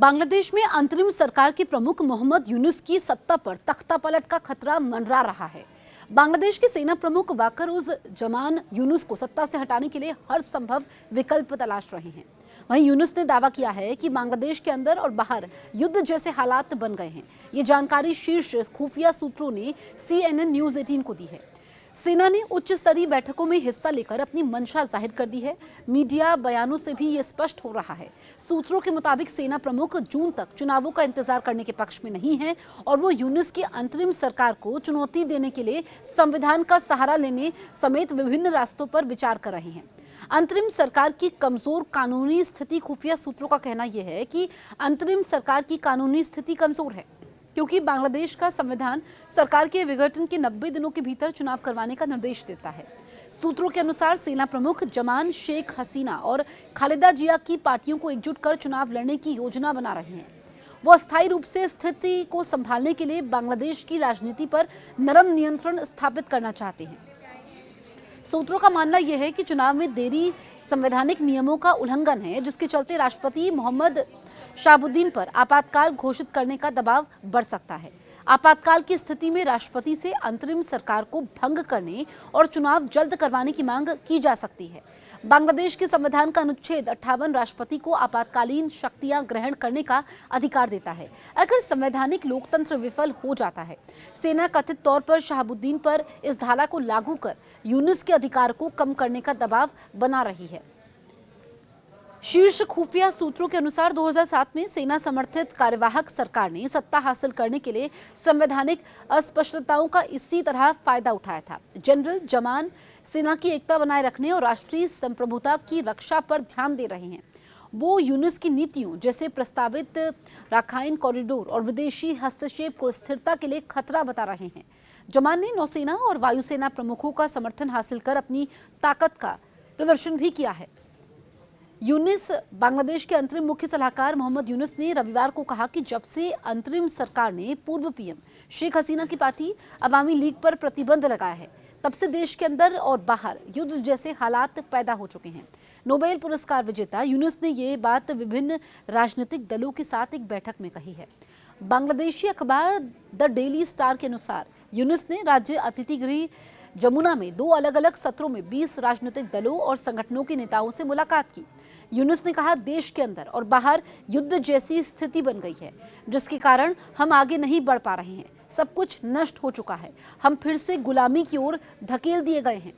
बांग्लादेश में अंतरिम सरकार के प्रमुख मोहम्मद यूनुस की सत्ता पर तख्तापलट का खतरा मंडरा रहा है। बांग्लादेश के सेना प्रमुख वाकर उज जमान यूनुस को सत्ता से हटाने के लिए हर संभव विकल्प तलाश रहे हैं। वहीं यूनुस ने दावा किया है कि बांग्लादेश के अंदर और बाहर युद्ध जैसे हालात बन गए हैं। ये जानकारी शीर्ष खुफिया सूत्रों ने CNN न्यूज 18 को दी है। सेना ने उच्च स्तरीय बैठकों में हिस्सा लेकर अपनी मंशा जाहिर कर दी है। मीडिया बयानों से भी ये स्पष्ट हो रहा है। सूत्रों के मुताबिक सेना प्रमुख जून तक चुनावों का इंतजार करने के पक्ष में नहीं है और वो यूनुस की अंतरिम सरकार को चुनौती देने के लिए संविधान का सहारा लेने समेत विभिन्न रास्तों पर विचार कर रहे हैं। अंतरिम सरकार की कमजोर कानूनी स्थिति, खुफिया सूत्रों का कहना यह है कि अंतरिम सरकार की कानूनी स्थिति कमजोर है क्योंकि बांग्लादेश का संविधान सरकार के विघटन के 90 दिनों के भीतर चुनाव करवाने का निर्देश देता है। सूत्रों के अनुसार सेना प्रमुख जमान शेख हसीना और खालिदा जिया की पार्टियों को एकजुट कर चुनाव लड़ने की योजना बना रहे हैं। वो अस्थायी रूप से स्थिति को संभालने के लिए बांग्लादेश की राजनीति पर नरम नियंत्रण स्थापित करना चाहते हैं। सूत्रों का मानना यह है कि चुनाव में देरी संवैधानिक नियमों का उल्लंघन है, जिसके चलते राष्ट्रपति मोहम्मद शहाबुद्दीन पर आपातकाल घोषित करने का दबाव बढ़ सकता है। आपातकाल की स्थिति में राष्ट्रपति से अंतरिम सरकार को भंग करने और चुनाव जल्द करवाने की मांग की जा सकती है। बांग्लादेश के संविधान का अनुच्छेद 58 राष्ट्रपति को आपातकालीन शक्तियां ग्रहण करने का अधिकार देता है अगर संवैधानिक लोकतंत्र विफल हो जाता है। सेना कथित तौर पर शहाबुद्दीन पर इस धारा को लागू कर यूनुस के अधिकार को कम करने का दबाव बना रही है। शीर्ष खुफिया सूत्रों के अनुसार 2007 में सेना समर्थित कार्यवाहक सरकार ने सत्ता हासिल करने के लिए संवैधानिक अस्पष्टताओं का इसी तरह फायदा उठाया था। जनरल जमान सेना की एकता बनाए रखने और राष्ट्रीय संप्रभुता की रक्षा पर ध्यान दे रहे हैं। वो यूनुस की नीतियों जैसे प्रस्तावित राखाइन कॉरिडोर और विदेशी हस्तक्षेप को स्थिरता के लिए खतरा बता रहे हैं। जमान ने नौसेना और वायुसेना प्रमुखों का समर्थन हासिल कर अपनी ताकत का प्रदर्शन भी किया है। यूनुस बांग्लादेश के अंतरिम मुख्य सलाहकार मोहम्मद यूनुस ने रविवार को कहा कि जब से अंतरिम सरकार ने पूर्व पीएम शेख हसीना की पार्टी अवामी लीग पर प्रतिबंध लगाया है, तब से देश के अंदर और बाहर युद्ध जैसे हालात पैदा हो चुके हैं। नोबेल पुरस्कार विजेता यूनुस ने ये बात विभिन्न राजनीतिक दलों के साथ एक बैठक में कही है। बांग्लादेशी अखबार द डेली स्टार के अनुसार यूनुस ने राज्य अतिथि गृह जमुना में 2 अलग अलग सत्रों में 20 राजनीतिक दलों और संगठनों के नेताओं से मुलाकात की। यूनुस ने कहा, देश के अंदर और बाहर युद्ध जैसी स्थिति बन गई है, जिसके कारण हम आगे नहीं बढ़ पा रहे हैं। सब कुछ नष्ट हो चुका है। हम फिर से गुलामी की ओर धकेल दिए गए हैं।